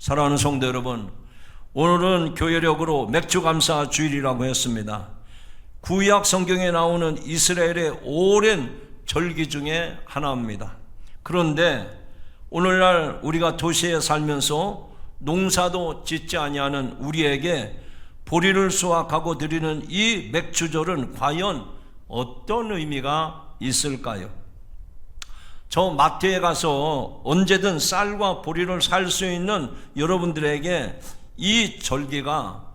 사랑하는 성도 여러분, 오늘은 교회력으로 맥주감사 주일이라고 했습니다. 구약 성경에 나오는 이스라엘의 오랜 절기 중에 하나입니다. 그런데 오늘날 우리가 도시에 살면서 농사도 짓지 아니하는 우리에게 보리를 수확하고 드리는 이 맥주절은 과연 어떤 의미가 있을까요? 저 마트에 가서 언제든 쌀과 보리를 살 수 있는 여러분들에게 이 절기가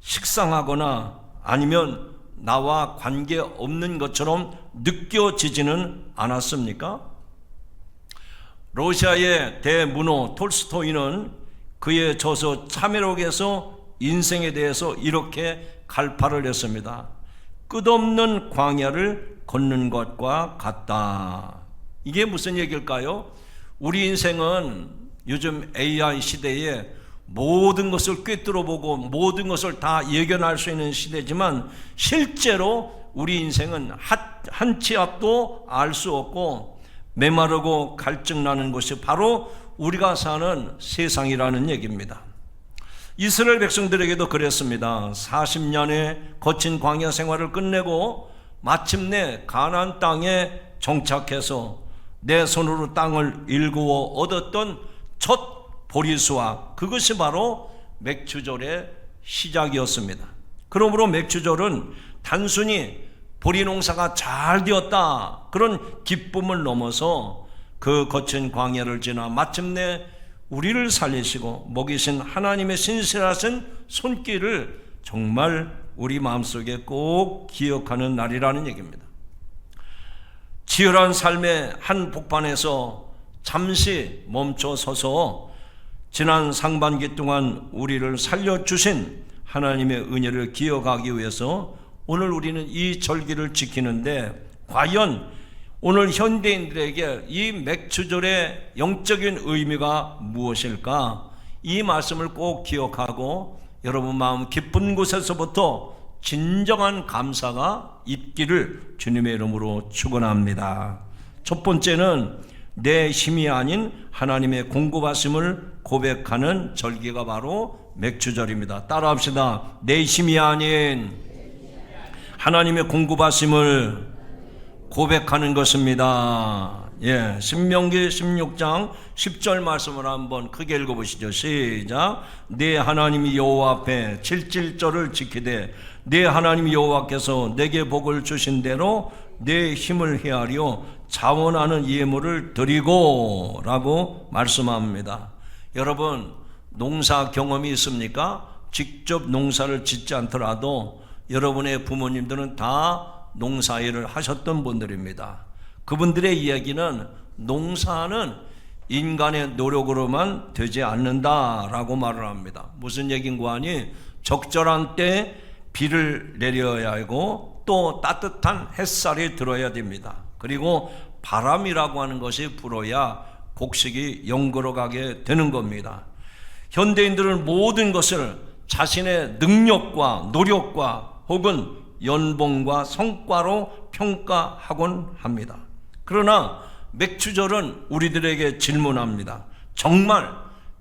식상하거나 아니면 나와 관계없는 것처럼 느껴지지는 않았습니까? 러시아의 대문호 톨스토이는 그의 저서 참회록에서 인생에 대해서 이렇게 갈파를 했습니다. 끝없는 광야를 걷는 것과 같다. 이게 무슨 얘기일까요? 우리 인생은 요즘 AI 시대에 모든 것을 꿰뚫어보고 모든 것을 다 예견할 수 있는 시대지만 실제로 우리 인생은 한 치 앞도 알 수 없고 메마르고 갈증나는 것이 바로 우리가 사는 세상이라는 얘기입니다. 이스라엘 백성들에게도 그랬습니다. 40년의 거친 광야 생활을 끝내고 마침내 가나안 땅에 정착해서 내 손으로 땅을 일구어 얻었던 첫 보리수확, 그것이 바로 맥주절의 시작이었습니다. 그러므로 맥주절은 단순히 보리 농사가 잘 되었다 그런 기쁨을 넘어서 그 거친 광야를 지나 마침내 우리를 살리시고 먹이신 하나님의 신실하신 손길을 정말 우리 마음속에 꼭 기억하는 날이라는 얘기입니다. 치열한 삶의 한 복판에서 잠시 멈춰 서서 지난 상반기 동안 우리를 살려주신 하나님의 은혜를 기억하기 위해서 오늘 우리는 이 절기를 지키는데 과연 오늘 현대인들에게 이 맥주절의 영적인 의미가 무엇일까? 이 말씀을 꼭 기억하고 여러분 마음 깊은 곳에서부터 진정한 감사가 있기를 주님의 이름으로 축원합니다. 첫 번째는 내 힘이 아닌 하나님의 공급하심을 고백하는 절기가 바로 맥주절입니다. 따라합시다. 내 힘이 아닌 하나님의 공급하심을 고백하는 것입니다. 신명기 16장 10절 말씀을 한번 크게 읽어보시죠. 시작. 내 하나님 여호와 앞에 칠칠절을 지키되 내 하나님 여호와께서 내게 복을 주신 대로 내 힘을 헤아려 자원하는 예물을 드리고 라고 말씀합니다. 여러분 농사 경험이 있습니까? 직접 농사를 짓지 않더라도 여러분의 부모님들은 다 농사일을 하셨던 분들입니다. 그분들의 이야기는 농사는 인간의 노력으로만 되지 않는다라고 말을 합니다. 무슨 얘기인가 하니 적절한 때 비를 내려야 하고 또 따뜻한 햇살이 들어야 됩니다. 그리고 바람이라고 하는 것이 불어야 곡식이 영걸어가게 되는 겁니다. 현대인들은 모든 것을 자신의 능력과 노력과 혹은 연봉과 성과로 평가하곤 합니다. 그러나 맥주절은 우리들에게 질문합니다. 정말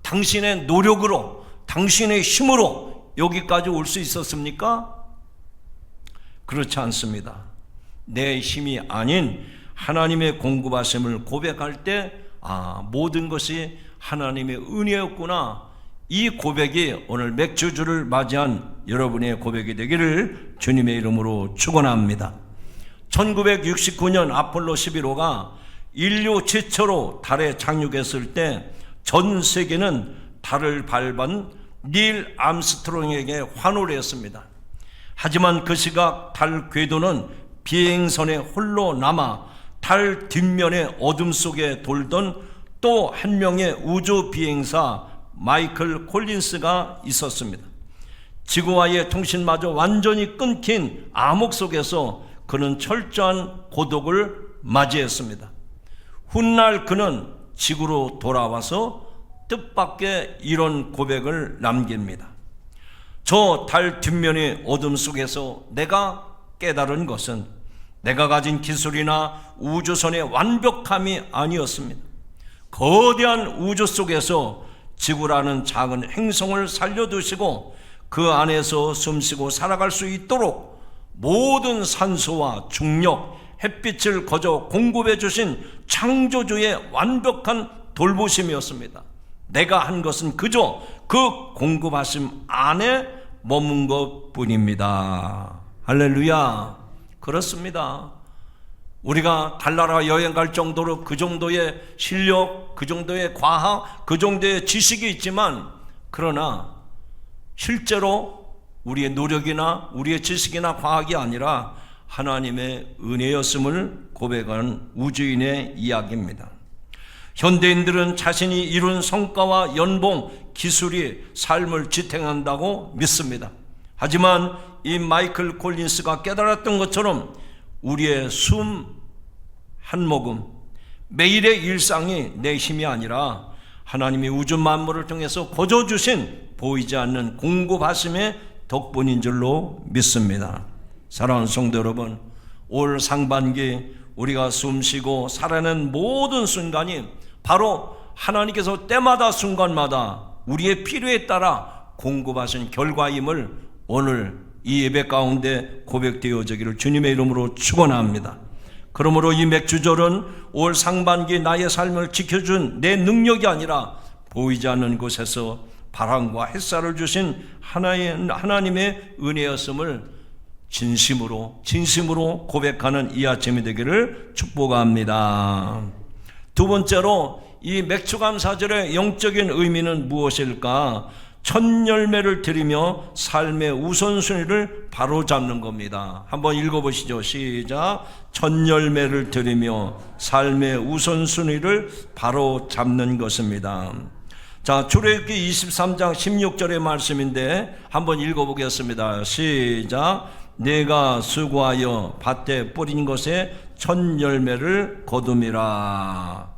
당신의 노력으로 당신의 힘으로 여기까지 올 수 있었습니까? 그렇지 않습니다. 내 힘이 아닌 하나님의 공급하심을 고백할 때 모든 것이 하나님의 은혜였구나. 이 고백이 오늘 맥주절을 맞이한 여러분의 고백이 되기를 주님의 이름으로 축원합니다. 1969년 아폴로 11호가 인류 최초로 달에 착륙했을 때 전 세계는 달을 밟은 닐 암스트롱에게 환호를 했습니다. 하지만 그 시각 달 궤도는 비행선에 홀로 남아 달 뒷면의 어둠 속에 돌던 또 한 명의 우주 비행사 마이클 콜린스가 있었습니다. 지구와의 통신마저 완전히 끊긴 암흑 속에서 그는 철저한 고독을 맞이했습니다. 훗날 그는 지구로 돌아와서 뜻밖의 이런 고백을 남깁니다. 저 달 뒷면의 어둠 속에서 내가 깨달은 것은 내가 가진 기술이나 우주선의 완벽함이 아니었습니다. 거대한 우주 속에서 지구라는 작은 행성을 살려두시고 그 안에서 숨쉬고 살아갈 수 있도록 모든 산소와 중력, 햇빛을 거저 공급해 주신 창조주의 완벽한 돌보심이었습니다. 내가 한 것은 그저 그 공급하심 안에 머문 것 뿐입니다. 할렐루야. 그렇습니다. 우리가 달나라 여행 갈 정도로 그 정도의 실력, 그 정도의 과학, 그 정도의 지식이 있지만, 그러나 실제로 우리의 노력이나 우리의 지식이나 과학이 아니라 하나님의 은혜였음을 고백한 우주인의 이야기입니다. 현대인들은 자신이 이룬 성과와 연봉, 기술이 삶을 지탱한다고 믿습니다. 하지만 이 마이클 콜린스가 깨달았던 것처럼 우리의 숨 한 모금, 매일의 일상이 내 힘이 아니라 하나님이 우주 만물을 통해서 거저 주신 보이지 않는 공급하심의 덕분인 줄로 믿습니다. 사랑하는 성도 여러분, 올 상반기 우리가 숨쉬고 살아낸 모든 순간이 바로 하나님께서 때마다 순간마다 우리의 필요에 따라 공급하신 결과임을 오늘 이 예배 가운데 고백되어지기를 주님의 이름으로 축원합니다. 그러므로 이 맥주절은 올 상반기 나의 삶을 지켜준 내 능력이 아니라 보이지 않는 곳에서 바람과 햇살을 주신 하나님의 은혜였음을 진심으로 고백하는 이 아침이 되기를 축복합니다. 두 번째로 이 맥주감사절의 영적인 의미는 무엇일까? 첫 열매를 드리며 삶의 우선순위를 바로잡는 겁니다. 한번 읽어보시죠. 시작. 첫 열매를 드리며 삶의 우선순위를 바로잡는 것입니다. 자, 출애굽기 23장 16절의 말씀인데 한번 읽어보겠습니다. 시작. 내가 수고하여 밭에 뿌린 것에 첫 열매를 거둠이라.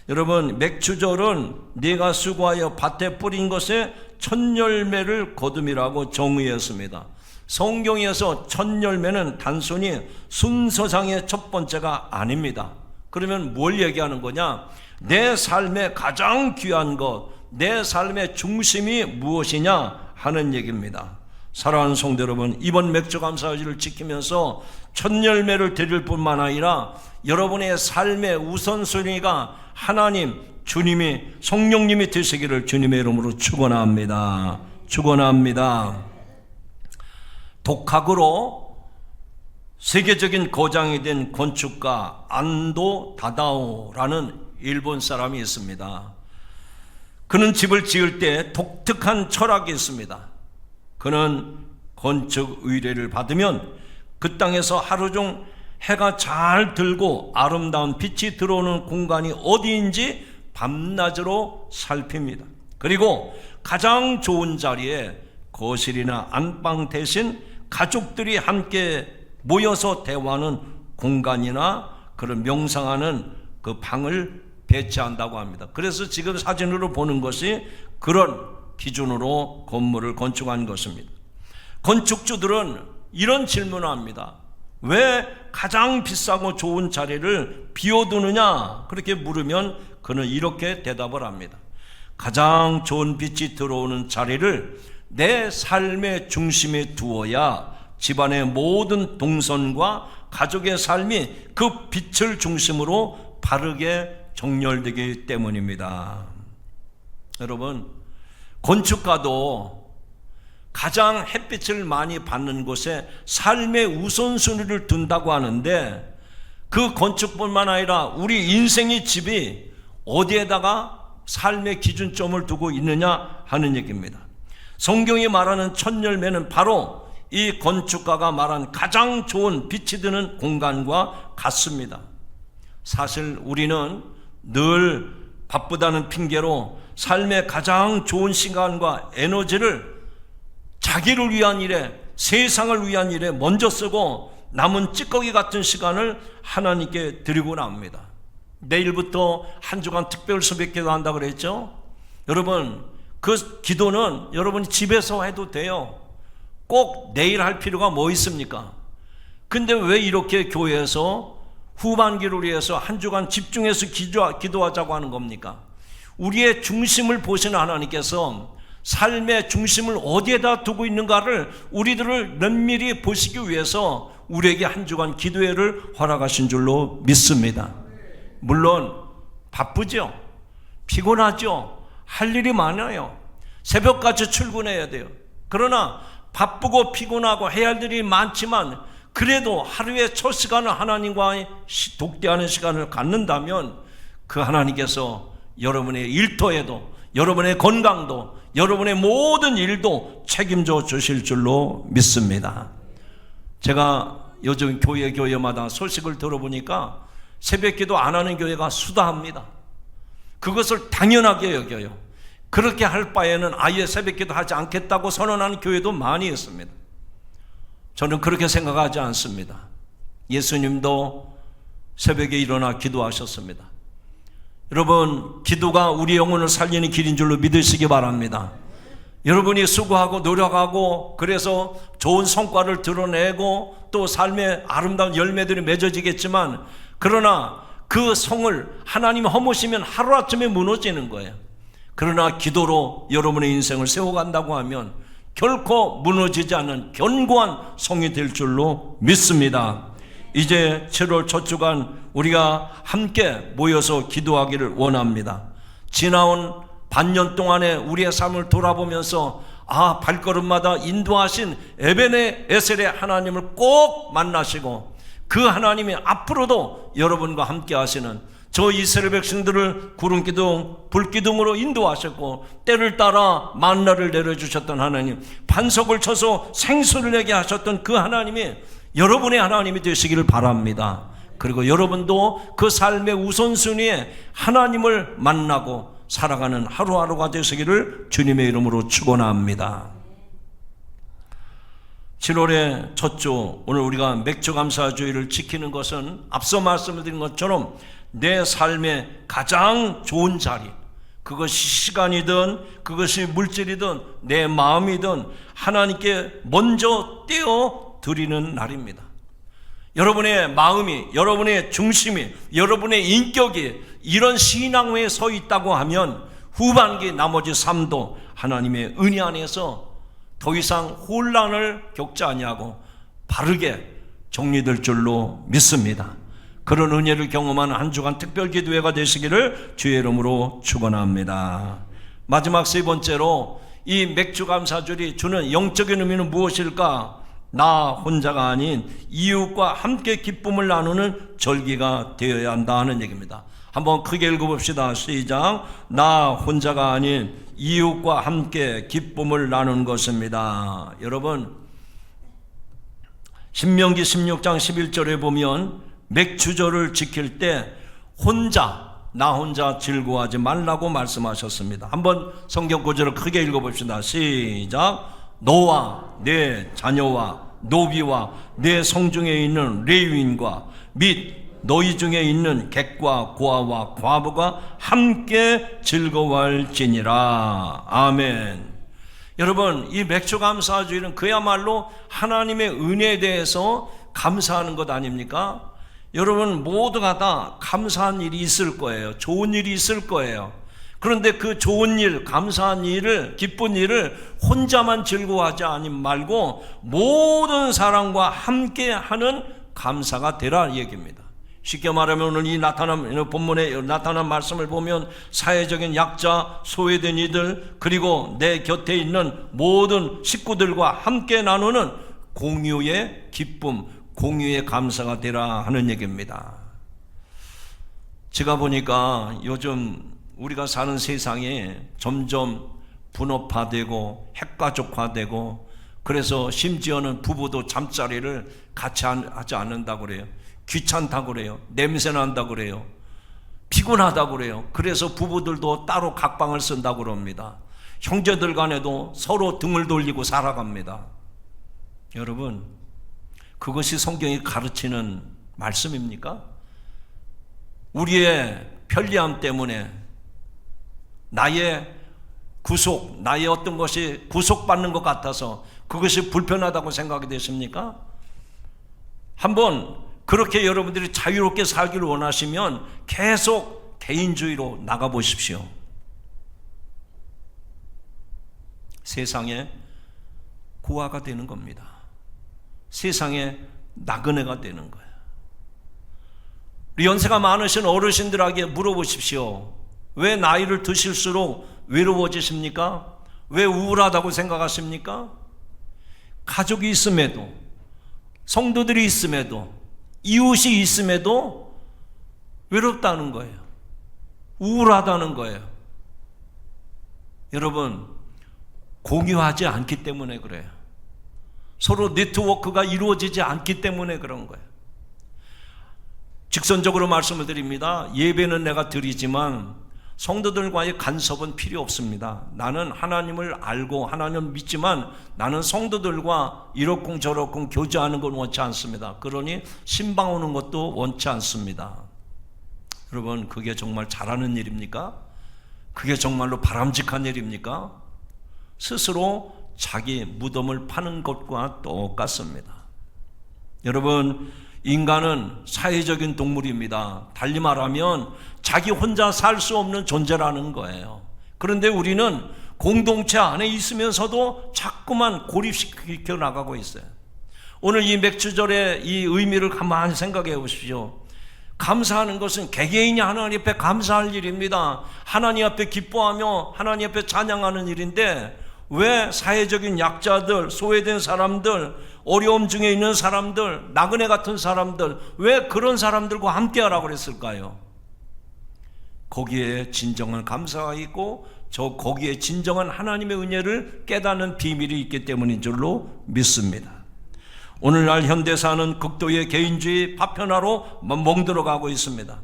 여러분, 맥주절은 내가 수고하여 밭에 뿌린 것에 첫 열매를 거둠이라고 정의했습니다. 성경에서 첫 열매는 단순히 순서상의 첫 번째가 아닙니다. 그러면 뭘 얘기하는 거냐? 내 삶의 가장 귀한 것, 내 삶의 중심이 무엇이냐 하는 얘기입니다. 사랑하는 성도 여러분, 이번 맥주감사절을 지키면서 첫 열매를 드릴 뿐만 아니라 여러분의 삶의 우선순위가 하나님, 주님이, 성령님이 되시기를 주님의 이름으로 축원합니다. 축원합니다. 독학으로 세계적인 거장이 된 건축가 안도 다다오라는 일본 사람이 있습니다. 그는 집을 지을 때 독특한 철학이 있습니다. 그는 건축 의뢰를 받으면 그 땅에서 하루 종 해가 잘 들고 아름다운 빛이 들어오는 공간이 어디인지 밤낮으로 살핍니다. 그리고 가장 좋은 자리에 거실이나 안방 대신 가족들이 함께 모여서 대화하는 공간이나 그런 명상하는 그 방을 배치한다고 합니다. 그래서 지금 사진으로 보는 것이 그런 기준으로 건물을 건축한 것입니다. 건축주들은 이런 질문을 합니다. 왜 가장 비싸고 좋은 자리를 비워두느냐? 그렇게 물으면 그는 이렇게 대답을 합니다. 가장 좋은 빛이 들어오는 자리를 내 삶의 중심에 두어야 집안의 모든 동선과 가족의 삶이 그 빛을 중심으로 바르게 정렬되기 때문입니다. 여러분, 건축가도 가장 햇빛을 많이 받는 곳에 삶의 우선순위를 둔다고 하는데 그 건축뿐만 아니라 우리 인생의 집이 어디에다가 삶의 기준점을 두고 있느냐 하는 얘기입니다. 성경이 말하는 첫 열매는 바로 이 건축가가 말한 가장 좋은 빛이 드는 공간과 같습니다. 사실 우리는 늘 바쁘다는 핑계로 삶의 가장 좋은 시간과 에너지를 자기를 위한 일에, 세상을 위한 일에 먼저 쓰고 남은 찌꺼기 같은 시간을 하나님께 드리고 나옵니다. 내일부터 한 주간 특별 새벽 기도 한다고 그랬죠? 여러분, 그 기도는 여러분이 집에서 해도 돼요. 꼭 내일 할 필요가 뭐 있습니까? 근데 왜 이렇게 교회에서 후반기를 위해서 한 주간 집중해서 기도하자고 하는 겁니까? 우리의 중심을 보시는 하나님께서 삶의 중심을 어디에다 두고 있는가를 우리들을 면밀히 보시기 위해서 우리에게 한 주간 기도회를 허락하신 줄로 믿습니다. 물론 바쁘죠. 피곤하죠. 할 일이 많아요. 새벽까지 출근해야 돼요. 그러나 바쁘고 피곤하고 해야 할 일이 많지만 그래도 하루의 첫 시간을 하나님과의 독대하는 시간을 갖는다면 그 하나님께서 여러분의 일터에도, 여러분의 건강도, 여러분의 모든 일도 책임져 주실 줄로 믿습니다. 제가 요즘 교회마다 소식을 들어보니까 새벽기도 안 하는 교회가 수다합니다. 그것을 당연하게 여겨요. 그렇게 할 바에는 아예 새벽기도 하지 않겠다고 선언하는 교회도 많이 있습니다. 저는 그렇게 생각하지 않습니다. 예수님도 새벽에 일어나 기도하셨습니다. 여러분, 기도가 우리 영혼을 살리는 길인 줄로 믿으시기 바랍니다. 여러분이 수고하고 노력하고 그래서 좋은 성과를 드러내고 또 삶의 아름다운 열매들이 맺어지겠지만, 그러나 그 성을 하나님 허무시면 하루아침에 무너지는 거예요. 그러나 기도로 여러분의 인생을 세워간다고 하면 결코 무너지지 않는 견고한 성이 될 줄로 믿습니다. 이제 7월 첫 주간 우리가 함께 모여서 기도하기를 원합니다. 지나온 반년 동안의 우리의 삶을 돌아보면서 발걸음마다 인도하신 에베네에셀의 하나님을 꼭 만나시고 그 하나님이 앞으로도 여러분과 함께 하시는 저 이스라엘 백성들을 구름기둥, 불기둥으로 인도하셨고 때를 따라 만나를 내려주셨던 하나님, 반석을 쳐서 생수를 내게 하셨던 그 하나님이 여러분의 하나님이 되시기를 바랍니다. 그리고 여러분도 그 삶의 우선순위에 하나님을 만나고 살아가는 하루하루가 되시기를 주님의 이름으로 축원합니다. 7월의 첫 주, 오늘 우리가 맥주감사주의를 지키는 것은 앞서 말씀을 드린 것처럼 내 삶의 가장 좋은 자리, 그것이 시간이든 그것이 물질이든 내 마음이든 하나님께 먼저 떼어 드리는 날입니다. 여러분의 마음이, 여러분의 중심이, 여러분의 인격이 이런 신앙회에 서 있다고 하면 후반기 나머지 삶도 하나님의 은혜 안에서 더 이상 혼란을 겪지 아니하고 바르게 정리될 줄로 믿습니다. 그런 은혜를 경험하는 한 주간 특별 기도회가 되시기를 주의 이름으로 축원합니다. 마지막 세 번째로 이 맥주감사절이 주는 영적인 의미는 무엇일까? 나 혼자가 아닌 이웃과 함께 기쁨을 나누는 절기가 되어야 한다 하는 얘기입니다. 한번 크게 읽어봅시다. 시작. 나 혼자가 아닌 이웃과 함께 기쁨을 나누는 것입니다. 여러분, 신명기 16장 11절에 보면 맥주절을 지킬 때 나 혼자 즐거워하지 말라고 말씀하셨습니다. 한번 성경 구절을 크게 읽어봅시다. 시작. 너와 내 자녀와 노비와 내 성중에 있는 레위인과 및 너희 중에 있는 객과 고아와 과부가 함께 즐거워할지니라. 아멘. 여러분, 이 맥주감사주일은 그야말로 하나님의 은혜에 대해서 감사하는 것 아닙니까? 여러분 모두가 다 감사한 일이 있을 거예요. 좋은 일이 있을 거예요. 그런데 그 좋은 일, 감사한 일을, 기쁜 일을 혼자만 즐거워하지 말고 모든 사람과 함께 하는 감사가 되라 얘기입니다. 쉽게 말하면 오늘 이 본문에 나타난 말씀을 보면 사회적인 약자, 소외된 이들, 그리고 내 곁에 있는 모든 식구들과 함께 나누는 공유의 기쁨, 공유의 감사가 되라 하는 얘기입니다. 제가 보니까 요즘 우리가 사는 세상이 점점 분업화되고 핵가족화되고, 그래서 심지어는 부부도 잠자리를 같이 하지 않는다고 그래요. 귀찮다고 그래요. 냄새 난다고 그래요. 피곤하다고 그래요. 그래서 부부들도 따로 각방을 쓴다고 그럽니다. 형제들 간에도 서로 등을 돌리고 살아갑니다. 여러분, 그것이 성경이 가르치는 말씀입니까? 우리의 편리함 때문에 나의 구속, 나의 어떤 것이 구속받는 것 같아서 그것이 불편하다고 생각이 되십니까? 한번 그렇게 여러분들이 자유롭게 살기를 원하시면 계속 개인주의로 나가보십시오. 세상의 고아가 되는 겁니다. 세상의 나그네가 되는 거예요. 우리 연세가 많으신 어르신들에게 물어보십시오. 왜 나이를 드실수록 외로워지십니까? 왜 우울하다고 생각하십니까? 가족이 있음에도, 성도들이 있음에도, 이웃이 있음에도 외롭다는 거예요. 우울하다는 거예요. 여러분, 공유하지 않기 때문에 그래요. 서로 네트워크가 이루어지지 않기 때문에 그런 거예요. 직선적으로 말씀을 드립니다. 예배는 내가 드리지만 성도들과의 간섭은 필요 없습니다. 나는 하나님을 알고 하나님을 믿지만 나는 성도들과 이러쿵 저러쿵 교제하는 건 원치 않습니다. 그러니 신방 오는 것도 원치 않습니다. 여러분, 그게 정말 잘하는 일입니까? 그게 정말로 바람직한 일입니까? 스스로 자기 무덤을 파는 것과 똑같습니다. 여러분, 인간은 사회적인 동물입니다. 달리 말하면 자기 혼자 살 수 없는 존재라는 거예요. 그런데 우리는 공동체 안에 있으면서도 자꾸만 고립시켜 나가고 있어요. 오늘 이 맥주절의 이 의미를 가만히 생각해 보십시오. 감사하는 것은 개개인이 하나님 앞에 감사할 일입니다. 하나님 앞에 기뻐하며 하나님 앞에 찬양하는 일인데, 왜 사회적인 약자들, 소외된 사람들, 어려움 중에 있는 사람들, 나그네 같은 사람들, 왜 그런 사람들과 함께하라고 그랬을까요? 거기에 진정한 감사가 있고 거기에 진정한 하나님의 은혜를 깨닫는 비밀이 있기 때문인 줄로 믿습니다. 오늘날 현대사는 극도의 개인주의 파편화로 멍들어가고 있습니다.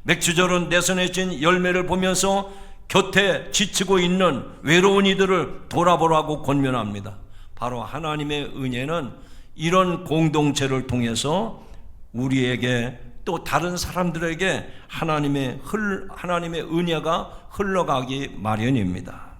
맥주절은 내 손에 쥔 열매를 보면서 곁에 지치고 있는 외로운 이들을 돌아보라고 권면합니다. 바로 하나님의 은혜는 이런 공동체를 통해서 우리에게 또 다른 사람들에게 하나님의 은혜가 흘러가기 마련입니다.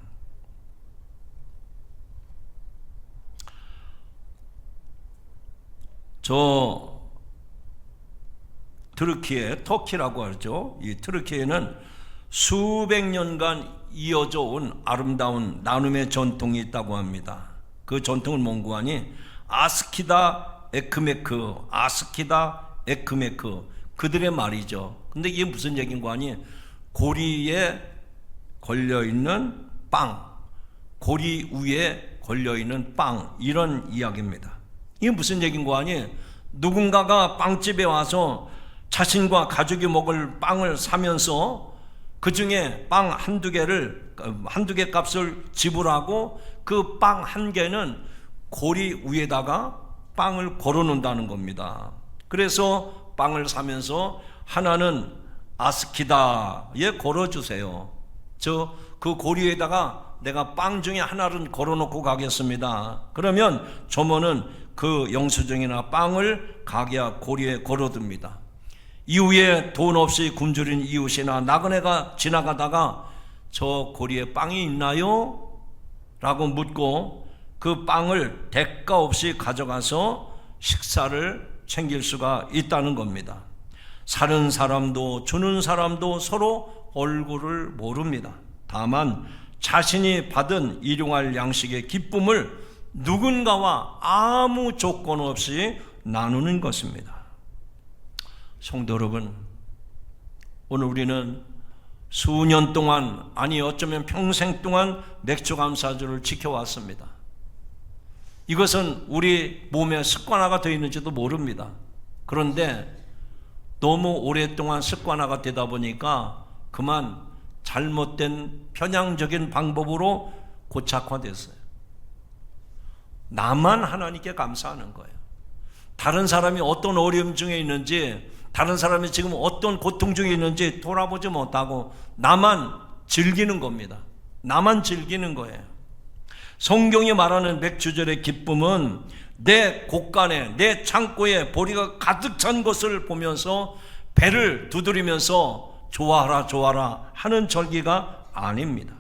터키라고 하죠. 이 터키에는 수백 년간 이어져 온 아름다운 나눔의 전통이 있다고 합니다. 그 전통을 mon고하니 아스키다 에크메크 그들의 말이죠. 근데 이게 무슨 얘기인가 하니 고리에 걸려있는 빵, 고리 위에 걸려있는 빵, 이런 이야기입니다. 이게 무슨 얘기인가 하니 누군가가 빵집에 와서 자신과 가족이 먹을 빵을 사면서 그 중에 빵 한두 개 값을 지불하고 그 빵 한 개는 고리 위에다가 빵을 걸어 놓는다는 겁니다. 그래서 빵을 사면서 하나는 아스키다에 걸어주세요. 그 고리 위에다가 내가 빵 중에 하나를 걸어 놓고 가겠습니다. 그러면 점원은 그 영수증이나 빵을 가게 고리에 걸어둡니다. 이후에 돈 없이 굶주린 이웃이나 나그네가 지나가다가 저 고리에 빵이 있나요? 라고 묻고 그 빵을 대가 없이 가져가서 식사를 챙길 수가 있다는 겁니다. 사는 사람도 주는 사람도 서로 얼굴을 모릅니다. 다만 자신이 받은 일용할 양식의 기쁨을 누군가와 아무 조건 없이 나누는 것입니다. 성도 여러분, 오늘 우리는 수년 동안, 아니 어쩌면 평생 동안 맥주 감사주를 지켜왔습니다. 이것은 우리 몸에 습관화가 되어 있는지도 모릅니다. 그런데 너무 오랫동안 습관화가 되다 보니까 그만 잘못된 편향적인 방법으로 고착화됐어요. 나만 하나님께 감사하는 거예요. 다른 사람이 어떤 어려움 중에 있는지, 다른 사람이 지금 어떤 고통 중에 있는지 돌아보지 못하고 나만 즐기는 겁니다. 나만 즐기는 거예요. 성경이 말하는 맥주절의 기쁨은 내 곳간에, 내 창고에 보리가 가득 찬 것을 보면서 배를 두드리면서 좋아하라 좋아라 하는 절기가 아닙니다.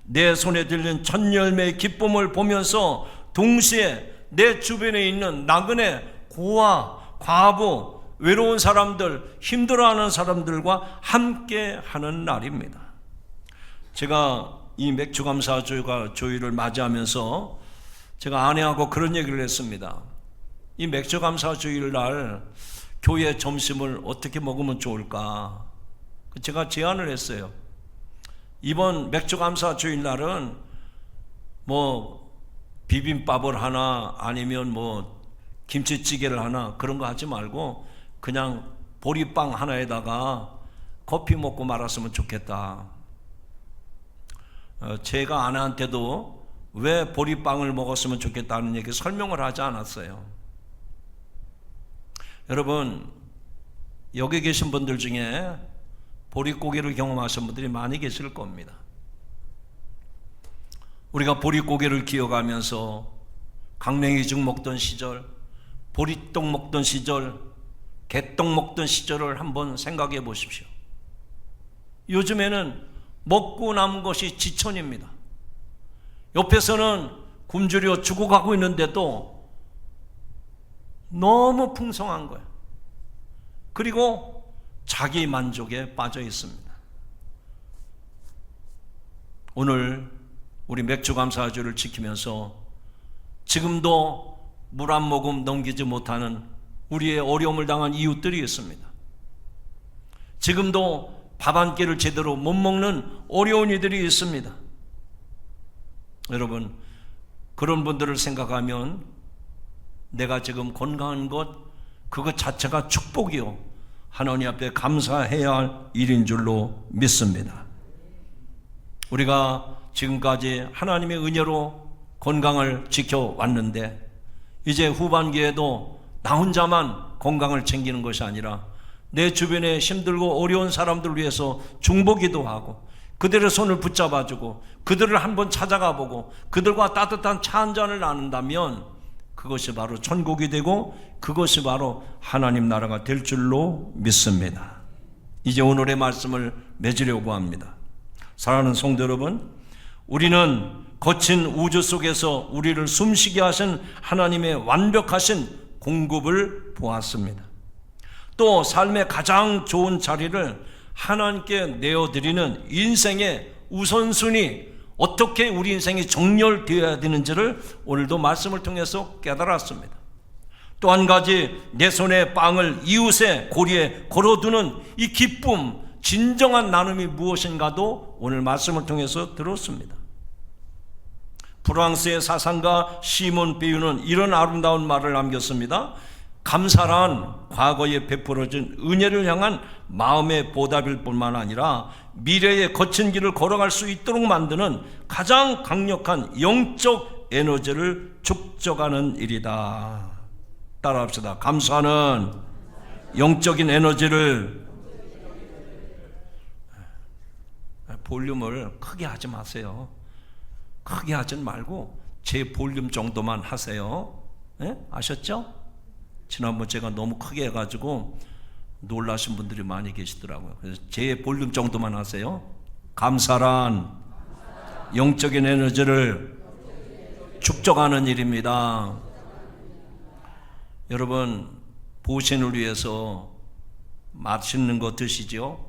내 손에 들린 첫 열매의 기쁨을 보면서 동시에 내 주변에 있는 나그네, 고아, 과부, 외로운 사람들, 힘들어하는 사람들과 함께 하는 날입니다. 제가 이 맥주감사 주일을 맞이하면서 제가 아내하고 그런 얘기를 했습니다. 이 맥주감사 주일날 교회 점심을 어떻게 먹으면 좋을까? 제가 제안을 했어요. 이번 맥주감사 주일날은 뭐 비빔밥을 하나 아니면 뭐 김치찌개를 하나 그런 거 하지 말고 그냥 보리빵 하나에다가 커피 먹고 말았으면 좋겠다. 제가 아내한테도 왜 보리빵을 먹었으면 좋겠다는 얘기 설명을 하지 않았어요. 여러분, 여기 계신 분들 중에 보릿고개를 경험하신 분들이 많이 계실 겁니다. 우리가 보릿고개를 기어가면서 강냉이죽 먹던 시절, 보리떡 먹던 시절, 개떡 먹던 시절을 한번 생각해 보십시오. 요즘에는 먹고 남은 것이 지천입니다. 옆에서는 굶주려 죽어가고 있는데도 너무 풍성한 거예요. 그리고 자기 만족에 빠져 있습니다. 오늘 우리 맥주감사주를 지키면서 지금도 물 한 모금 넘기지 못하는 우리의 어려움을 당한 이웃들이 있습니다. 지금도 밥 한 끼를 제대로 못 먹는 어려운 이들이 있습니다. 여러분, 그런 분들을 생각하면 내가 지금 건강한 것, 그것 자체가 축복이요, 하나님 앞에 감사해야 할 일인 줄로 믿습니다. 우리가 지금까지 하나님의 은혜로 건강을 지켜왔는데 이제 후반기에도 나 혼자만 건강을 챙기는 것이 아니라 내 주변에 힘들고 어려운 사람들을 위해서 중보기도 하고 그들의 손을 붙잡아주고 그들을 한번 찾아가 보고 그들과 따뜻한 차 한 잔을 나눈다면 그것이 바로 천국이 되고 그것이 바로 하나님 나라가 될 줄로 믿습니다. 이제 오늘의 말씀을 맺으려고 합니다. 사랑하는 성도 여러분, 우리는 거친 우주 속에서 우리를 숨쉬게 하신 하나님의 완벽하신 공급을 보았습니다. 또 삶의 가장 좋은 자리를 하나님께 내어드리는 인생의 우선순위, 어떻게 우리 인생이 정렬되어야 되는지를 오늘도 말씀을 통해서 깨달았습니다. 또 한 가지, 내 손에 빵을 이웃의 고리에 걸어두는 이 기쁨, 진정한 나눔이 무엇인가도 오늘 말씀을 통해서 들었습니다. 프랑스의 사상가 시몬 베유는 이런 아름다운 말을 남겼습니다. 감사란 과거에 베풀어진 은혜를 향한 마음의 보답일 뿐만 아니라 미래의 거친 길을 걸어갈 수 있도록 만드는 가장 강력한 영적 에너지를 축적하는 일이다. 따라합시다. 감사는 영적인 에너지를. 볼륨을 크게 하지 마세요. 크게 하지 말고 제 볼륨 정도만 하세요. 네? 아셨죠? 지난번 제가 너무 크게 해가지고 놀라신 분들이 많이 계시더라고요. 그래서 제 볼륨 정도만 하세요. 감사란 영적인 에너지를 축적하는 일입니다. 여러분, 보신을 위해서 맛있는 거 드시죠?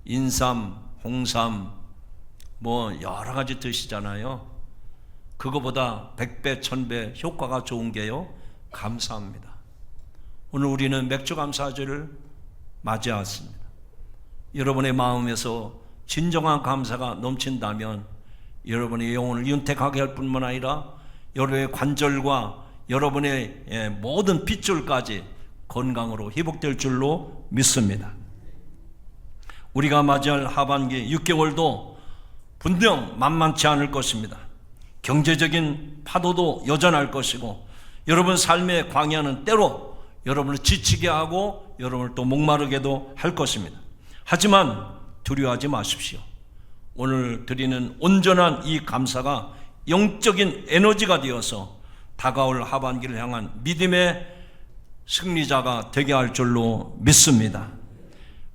인삼, 홍삼, 뭐 여러 가지 드시잖아요. 그거보다 100배, 1000배 효과가 좋은 게요, 감사합니다. 오늘 우리는 맥주감사주를 맞이했습니다. 여러분의 마음에서 진정한 감사가 넘친다면 여러분의 영혼을 윤택하게 할 뿐만 아니라 여러분의 관절과 여러분의 모든 핏줄까지 건강으로 회복될 줄로 믿습니다. 우리가 맞이할 하반기 6개월도 분명 만만치 않을 것입니다. 경제적인 파도도 여전할 것이고 여러분 삶의 광야는 때로 여러분을 지치게 하고 여러분을 또 목마르게도 할 것입니다. 하지만 두려워하지 마십시오. 오늘 드리는 온전한 이 감사가 영적인 에너지가 되어서 다가올 하반기를 향한 믿음의 승리자가 되게 할 줄로 믿습니다.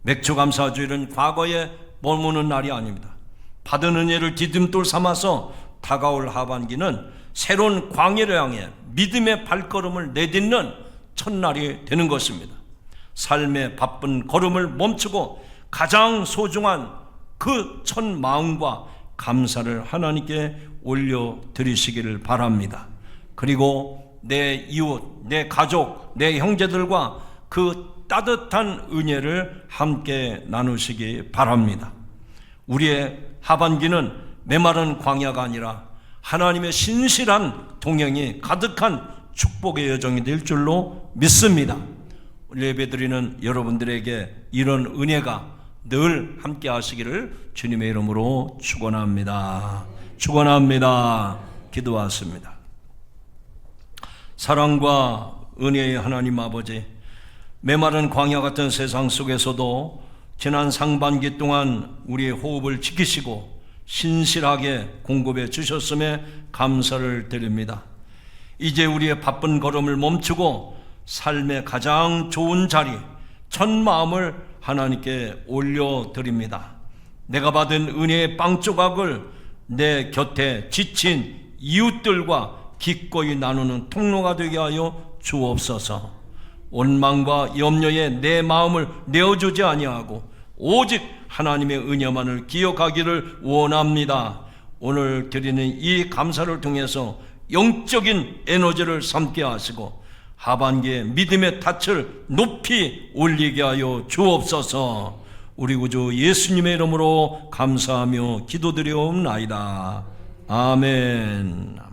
맥주감사주일은 과거에 머무는 날이 아닙니다. 받은 은혜를 디딤돌 삼아서 다가올 하반기는 새로운 광야를 향해 믿음의 발걸음을 내딛는 첫날이 되는 것입니다. 삶의 바쁜 걸음을 멈추고 가장 소중한 그 첫 마음과 감사를 하나님께 올려드리시기를 바랍니다. 그리고 내 이웃, 내 가족, 내 형제들과 그 따뜻한 은혜를 함께 나누시기 바랍니다. 우리의 하반기는 메마른 광야가 아니라 하나님의 신실한 동행이 가득한 축복의 여정이 될 줄로 믿습니다. 예배드리는 여러분들에게 이런 은혜가 늘 함께 하시기를 주님의 이름으로 축원합니다. 축원합니다. 기도하십니다. 사랑과 은혜의 하나님 아버지, 메마른 광야 같은 세상 속에서도 지난 상반기 동안 우리의 호흡을 지키시고 신실하게 공급해 주셨음에 감사를 드립니다. 이제 우리의 바쁜 걸음을 멈추고 삶의 가장 좋은 자리, 첫 마음을 하나님께 올려드립니다. 내가 받은 은혜의 빵조각을 내 곁에 지친 이웃들과 기꺼이 나누는 통로가 되게 하여 주옵소서. 원망과 염려에 내 마음을 내어주지 아니하고 오직 하나님의 은혜만을 기억하기를 원합니다. 오늘 드리는 이 감사를 통해서 영적인 에너지를 삼게 하시고 하반기에 믿음의 닻을 높이 올리게 하여 주옵소서. 우리 구주 예수님의 이름으로 감사하며 기도드리옵나이다. 아멘.